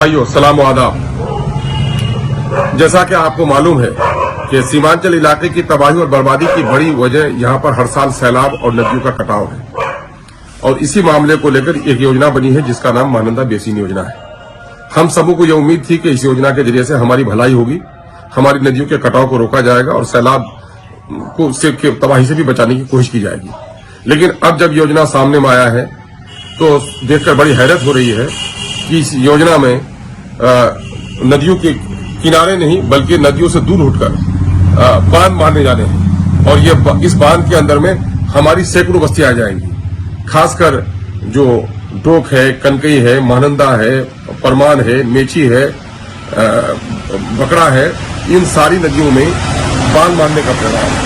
भाइयों सलाम आदाब। जैसा कि आपको मालूम है कि सीमांचल इलाके की तबाही और बर्बादी की बड़ी वजह यहां पर हर साल सैलाब और नदियों का कटाव है और इसी मामले को लेकर एक योजना बनी है जिसका नाम महानंदा बेसिन योजना है। हम सबों को यह उम्मीद थी कि इस योजना के जरिए से हमारी भलाई होगी, हमारी नदियों के कटाव को रोका जाएगा और सैलाब को से तबाही से भी बचाने की कोशिश की जाएगी। लेकिन अब जब योजना सामने में आया है तो देखकर बड़ी हैरत हो रही है कि इस योजना में नदियों के किनारे नहीं बल्कि नदियों से दूर उठकर बांध बांधे जाने हैं और ये इस बांध के अंदर में हमारी सैकड़ों बस्तियां आ जाएंगी। खासकर जो डोक है, कनकई है, महानंदा है, परमान है, मेची है, बकरा है, इन सारी नदियों में बांध बांधने का प्रोग्राम है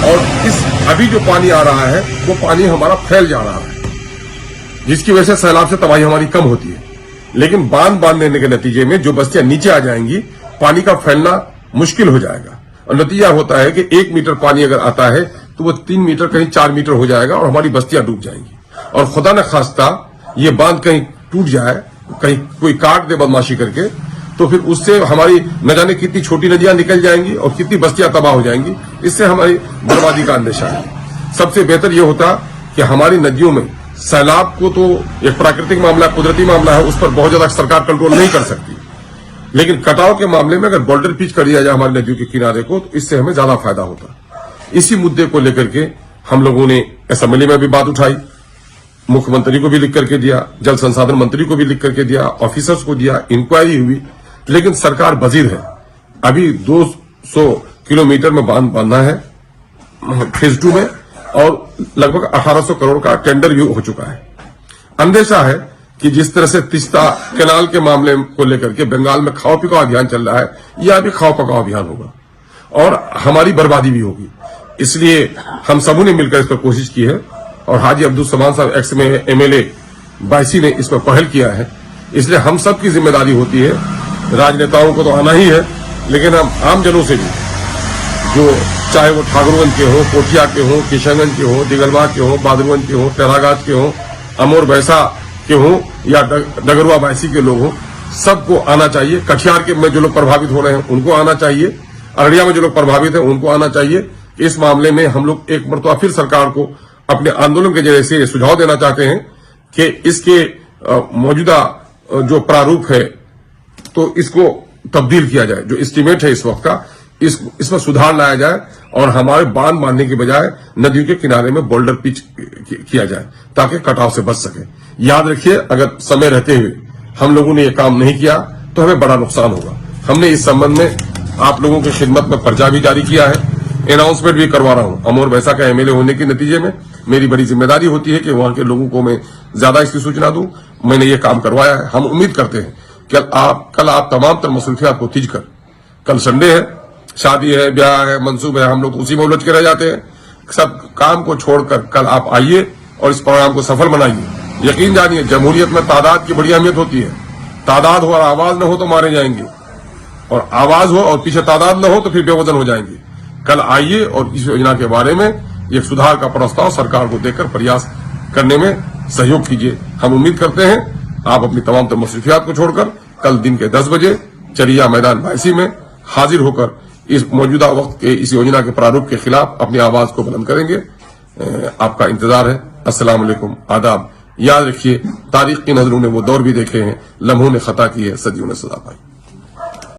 और इस अभी जो पानी आ रहा है वो पानी हमारा फैल जा रहा है जिसकी वजह से सैलाब से तबाही हमारी कम होती है। लेकिन बांध बांधने के नतीजे में जो बस्तियां नीचे आ जाएंगी पानी का फैलना मुश्किल हो जाएगा और नतीजा होता है कि 1 मीटर पानी अगर आता है तो वो 3 मीटर कहीं 4 मीटर हो जाएगा और हमारी बस्तियां डूब जाएंगी। और खुदा न खास्ता ये बांध कहीं टूट जाए, कहीं कोई काट दे बदमाशी करके, तो फिर उससे हमारी न जाने कितनी छोटी नदियां निकल जाएंगी और कितनी बस्तियां तबाह हो जाएंगी। इससे हमारी बर्बादी का अंदेशा है। सबसे बेहतर यह होता कि हमारी नदियों में सैलाब को तो एक प्राकृतिक मामला, कुदरती मामला है, उस पर बहुत ज्यादा सरकार कंट्रोल नहीं कर सकती, लेकिन कटाव के मामले में अगर बोल्डर पिच कर दिया जाए हमारी नदियों के किनारे को तो इससे हमें ज्यादा फायदा होता। इसी मुद्दे को लेकर के हम लोगों ने असेंबली में भी बात उठाई, मुख्यमंत्री को भी लिख करके दिया, जल संसाधन मंत्री को भी लिख करके दिया, ऑफिसर्स को दिया, इंक्वायरी हुई, लेकिन सरकार बजीर है। अभी 200 किलोमीटर में बांध बांधना है फेज 2 में और लगभग 1800 करोड़ का टेंडर भी हो चुका है। अंदेशा है कि जिस तरह से तीस्ता कैनाल के मामले को लेकर के बंगाल में खाओ पिकाओ अभियान चल रहा है, यह भी खाओ पकाओ अभियान होगा और हमारी बर्बादी भी होगी। इसलिए हम सबों ने मिलकर इस पर कोशिश की है और हाजी अब्दुल समान साहब एक्स में एमएलए बायसी ने इस पर पहल किया है। इसलिए हम सब की जिम्मेदारी होती है, राजनेताओं को तो आना ही है, लेकिन हम आम जनों से भी, जो चाहे वो ठाकुरगंज के हो, कोठिया के हो, किशनगंज के हो, दिगलबाग के हो, बहादुरगंज के हो, तेरागाज के हो, अमोर बैसा के हो या डगरुआ बायसी के लोग हो, सबको आना चाहिए। कटिहार के में जो लोग प्रभावित हो रहे हैं उनको आना चाहिए, अररिया में जो लोग प्रभावित हैं उनको आना चाहिए। इस मामले में हम लोग एक मरतबा फिर सरकार को अपने आंदोलन के जरिए से सुझाव देना चाहते हैं कि इसके मौजूदा जो प्रारूप है तो इसको तब्दील किया जाए। जो एस्टीमेट है इस वक्त का, इसमें सुधार लाया जाए और हमारे बांध बांधने के बजाय नदियों के किनारे में बोल्डर पिच किया जाए ताकि कटाव से बच सके। याद रखिए, अगर समय रहते हुए हम लोगों ने ये काम नहीं किया तो हमें बड़ा नुकसान होगा। हमने इस संबंध में आप लोगों की खिदमत में पर्चा भी जारी किया है, अनाउंसमेंट भी करवा रहा हूं। अमोर बैसा का एमएलए होने के नतीजे में मेरी बड़ी जिम्मेदारी होती है कि वहां के लोगों को मैं ज्यादा इसकी सूचना दूं। मैंने ये काम करवाया है। हम उम्मीद करते हैं कि कल आप तमाम तर मसरूफियात को तीज कर, कल संडे है, शादी है, ब्याह है, मंसूब है, हम लोग उसी में उलझ के रह जाते हैं। सब काम को छोड़कर कल आप आइए और इस प्रोग्राम को सफल बनाइए। यकीन जानिए, जमहूरियत में तादाद की बड़ी अहमियत होती है। तादाद हो और आवाज न हो तो मारे जाएंगे, और आवाज हो और पीछे तादाद न हो तो फिर बेवजन हो जाएंगे। कल आइए और इस योजना के बारे में एक सुधार का प्रस्ताव सरकार को देकर प्रयास करने में सहयोग कीजिए। हम उम्मीद करते हैं आप अपनी तमाम तर मसरूफियात को छोड़कर कल दिन के 10 बजे चरिया मैदान बायसी में हाजिर होकर इस मौजूदा वक्त के इस योजना के प्रारूप के खिलाफ अपनी आवाज को बुलंद करेंगे। आपका इंतजार है। अस्सलाम वालेकुम, आदाब। याद रखिए, तारीख की नजरों ने वो दौर भी देखे हैं, लम्हों ने खता की है, सदियों ने सजा पाई।